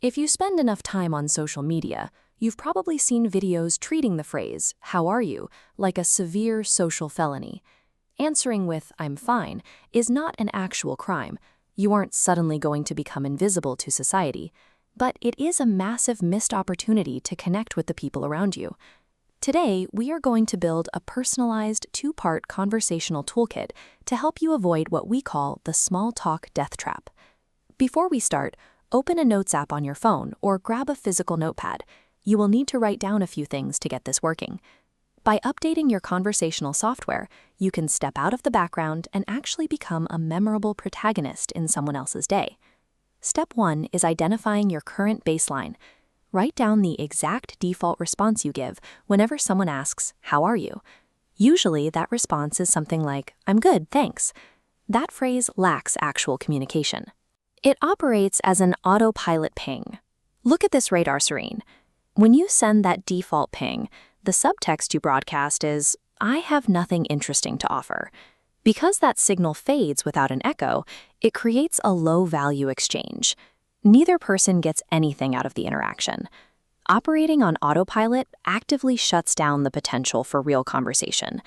If you spend enough time on social media, you've probably seen videos treating the phrase, "How are you?" like a severe social felony. Answering with, "I'm fine," is not an actual crime. You aren't suddenly going to become invisible to society. But it is a massive missed opportunity to connect with the people around you. Today, we are going to build a personalized two-part conversational toolkit to help you avoid what we call the small talk death trap. Before we start, open a Notes app on your phone or grab a physical notepad. You will need to write down a few things to get this working. By updating your conversational software, you can step out of the background and actually become a memorable protagonist in someone else's day. Step 1 is identifying your current baseline. Write down the exact default response you give whenever someone asks, "How are you?" Usually, that response is something like, "I'm good, thanks." That phrase lacks actual communication. It operates as an autopilot ping. Look at this radar serene. When you send that default ping, the subtext you broadcast is, "I have nothing interesting to offer." Because that signal fades without an echo, it creates a low-value exchange. Neither person gets anything out of the interaction. Operating on autopilot actively shuts down the potential for real conversation.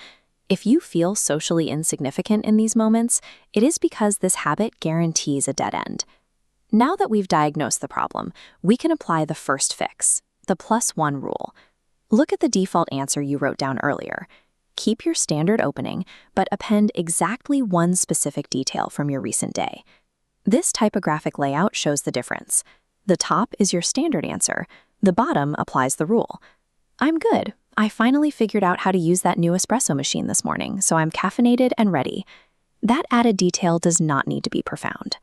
If you feel socially insignificant in these moments, it is because this habit guarantees a dead end. Now that we've diagnosed the problem, we can apply the first fix, the +1 rule. Look at the default answer you wrote down earlier. Keep your standard opening, but append exactly one specific detail from your recent day. This typographic layout shows the difference. The top is your standard answer. The bottom applies the rule. "I'm good. I finally figured out how to use that new espresso machine this morning, so I'm caffeinated and ready." That added detail does not need to be profound.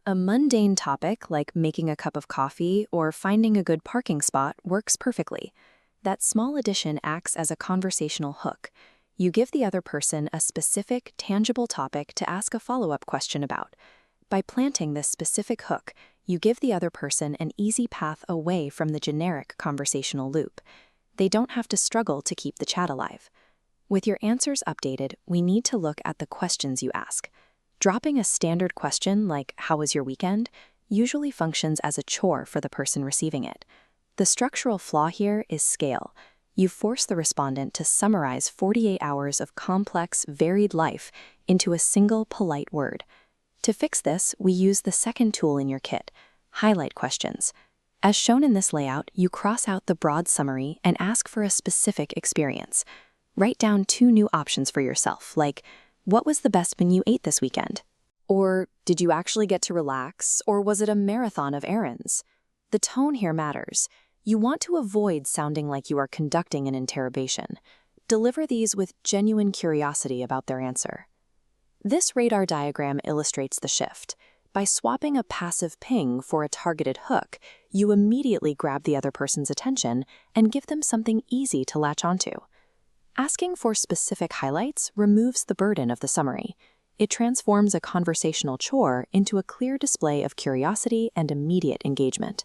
A mundane topic like making a cup of coffee or finding a good parking spot works perfectly. That small addition acts as a conversational hook. You give the other person a specific, tangible topic to ask a follow-up question about. By planting this specific hook, you give the other person an easy path away from the generic conversational loop. They don't have to struggle to keep the chat alive. With your answers updated, we need to look at the questions you ask. Dropping a standard question like, "How was your weekend?" usually functions as a chore for the person receiving it. The structural flaw here is scale. You force the respondent to summarize 48 hours of complex, varied life into a single polite word. To fix this, we use the second tool in your kit, highlight questions. As shown in this layout, you cross out the broad summary and ask for a specific experience. Write down 2 new options for yourself, like, "What was the best meal you ate this weekend?" Or, "Did you actually get to relax, or was it a marathon of errands?" The tone here matters. You want to avoid sounding like you are conducting an interrogation. Deliver these with genuine curiosity about their answer. This radar diagram illustrates the shift. By swapping a passive ping for a targeted hook, you immediately grab the other person's attention and give them something easy to latch onto. Asking for specific highlights removes the burden of the summary. It transforms a conversational chore into a clear display of curiosity and immediate engagement.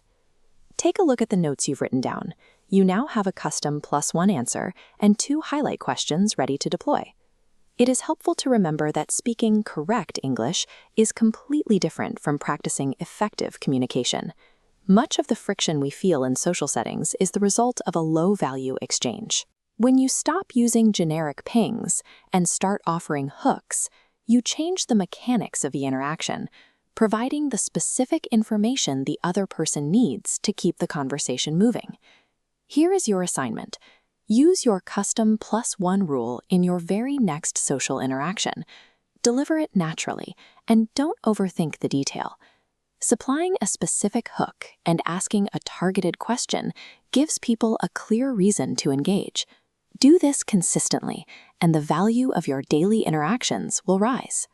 Take a look at the notes you've written down. You now have a custom +1 answer and 2 highlight questions ready to deploy. It is helpful to remember that speaking correct English is completely different from practicing effective communication. Much of the friction we feel in social settings is the result of a low-value exchange. When you stop using generic pings and start offering hooks, you change the mechanics of the interaction, providing the specific information the other person needs to keep the conversation moving. Here is your assignment. Use your custom +1 rule in your very next social interaction. Deliver it naturally, and don't overthink the detail. Supplying a specific hook and asking a targeted question gives people a clear reason to engage. Do this consistently, and the value of your daily interactions will rise.